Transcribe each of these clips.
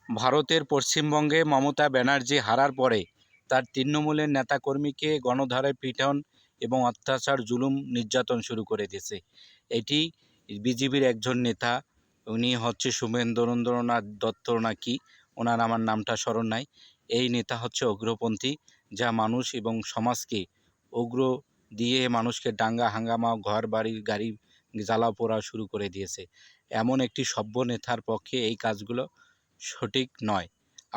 ভারতের পশ্চিমবঙ্গে মমতা ব্যানার্জি হারার পরে তার তৃণমূলের নেতাকর্মীকে গণধারায় পিটন এবং অত্যাচার জুলুম নির্যাতন শুরু করে দিয়েছে। এটি বিজেপির একজন নেতা, উনি হচ্ছে শুভেন্দ্রনাথ দত্ত না কি, ওনার আমার নামটা স্মরণ নাই। এই নেতা হচ্ছে উগ্রপন্থী, যা মানুষ এবং সমাজকে উগ্র দিয়ে মানুষকে দাঙ্গা হাঙ্গামা ঘর বাড়ি গাড়ি জ্বালা পোড়া শুরু করে দিয়েছে। এমন একটি সভ্য নেতার পক্ষে এই কাজগুলো সঠিক নয়।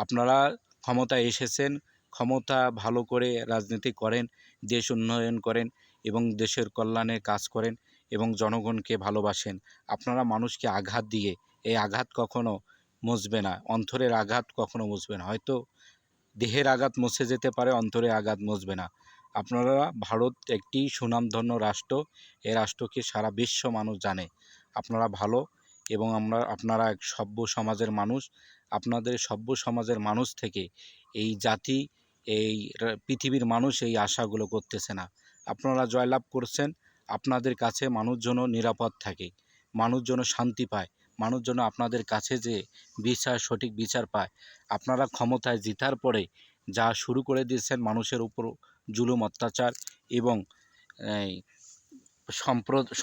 আপনারা ক্ষমতায় এসেছেন, ক্ষমতা ভালো করে রাজনীতি করেন, দেশ উন্নয়ন করেন এবং দেশের কল্যাণে কাজ করেন এবং জনগণকে ভালোবাসেন। আপনারা মানুষকে আঘাত দিয়ে এই আঘাত কখনো মুছবে না, অন্তরের আঘাত কখনো মুছবে না। হয়তো দেহের আঘাত মুছে যেতে পারে, অন্তরের আঘাত মুছবে না। আপনারা ভারত একটি সুনামধন্য রাষ্ট্র, এই রাষ্ট্রকে সারা বিশ্ব মানুষ জানে। আপনারা ভালো এবং আপনারা এক সভ্য সমাজের মানুষ। আপনাদের সভ্য সমাজের মানুষ থেকে এই জাতি, এই পৃথিবীর মানুষ এই আশাগুলো করতেছে না। আপনারা জয়লাভ করছেন, আপনাদের কাছে মানুষ যেন নিরাপদ থাকে, মানুষ যেন শান্তি পায়, মানুষ যেন আপনাদের কাছে যে সঠিক বিচার পায়। আপনারা ক্ষমতায় জেতার পরে যা শুরু করে দিয়েছেন মানুষের উপর জুলুম অত্যাচার এবং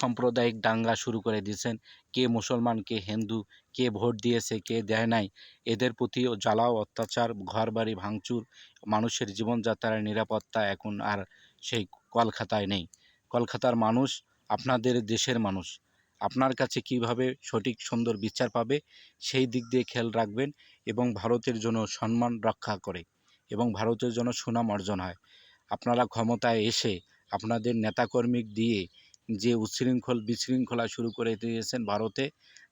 সাম্প্রদায়িক দাঙ্গা শুরু করে দিয়েছেন। কে মুসলমান, কে হিন্দু, কে ভোট দিয়েছে, কে দেয় নাই, এদের প্রতি জ্বালাও অত্যাচার, ঘরবাড়ি ভাঙচুর, মানুষের জীবনযাত্রার নিরাপত্তা এখন আর সেই কলকাতায় নেই। কলকাতার মানুষ আপনাদের দেশের মানুষ। আপনার কাছে কিভাবে সঠিক সুন্দর বিচার পাবে সেই দিক দিয়ে খেয়াল রাখবেন এবং ভারতের জন্য সম্মান রক্ষা করে এবং ভারতের জন্য সুনাম অর্জন হয়। আপনারা ক্ষমতায় এসে আপনাদের নেতাকর্মী দিয়ে যে বিশৃঙ্খলা শুরু করে দিয়েছেন ভারতে,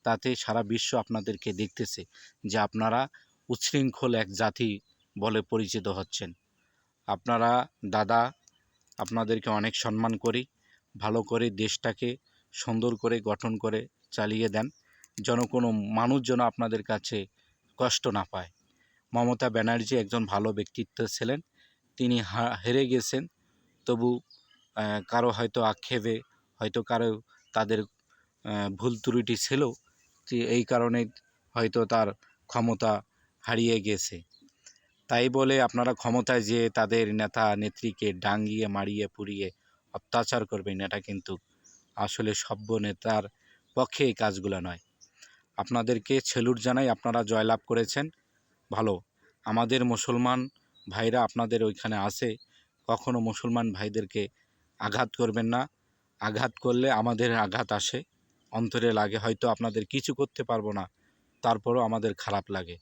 তাতে সারা বিশ্ব আপনাদেরকে দেখতেছে যে আপনারা উচ্ছৃঙ্খল এক জাতি বলে পরিচিত হচ্ছেন। আপনারা দাদা, আপনাদেরকে অনেক সম্মান করি। ভালো করে দেশটাকে সুন্দর করে গঠন করে চালিয়ে দেন, যেন কোনো মানুষ যেন আপনাদের কাছে কষ্ট না পায়। মমতা ব্যানার্জি একজন ভালো ব্যক্তিত্ব ছিলেন, তিনি হেরে গেছেন, তবু কারো হয়তো আক্ষেপে, হয়তো কারো তাদের ভুল ত্রুটি ছিল, এই কারণে হয়তো তার ক্ষমতা হারিয়ে গেছে। তাই বলে আপনারা ক্ষমতায় যেয়ে তাদের নেতা নেত্রীকে ডাঙ্গিয়ে মারিয়ে পুড়িয়ে অত্যাচার করবেন, এটা কিন্তু আসলে সভ্য নেতার পক্ষে এই কাজগুলো নয়। আপনাদেরকে সেলুট জানাই, আপনারা জয়লাভ করেছেন, ভালো। আমাদের মুসলমান ভাইরা আপনাদের ওইখানে আছে, কখনো মুসলমান ভাইদেরকে আঘাত করবেন না। আঘাত করলে আমাদের আঘাত আসে, অন্তরে লাগে। হয়তো আপনাদের কিছু করতে পারবো না, তারপরও আমাদের খারাপ লাগে।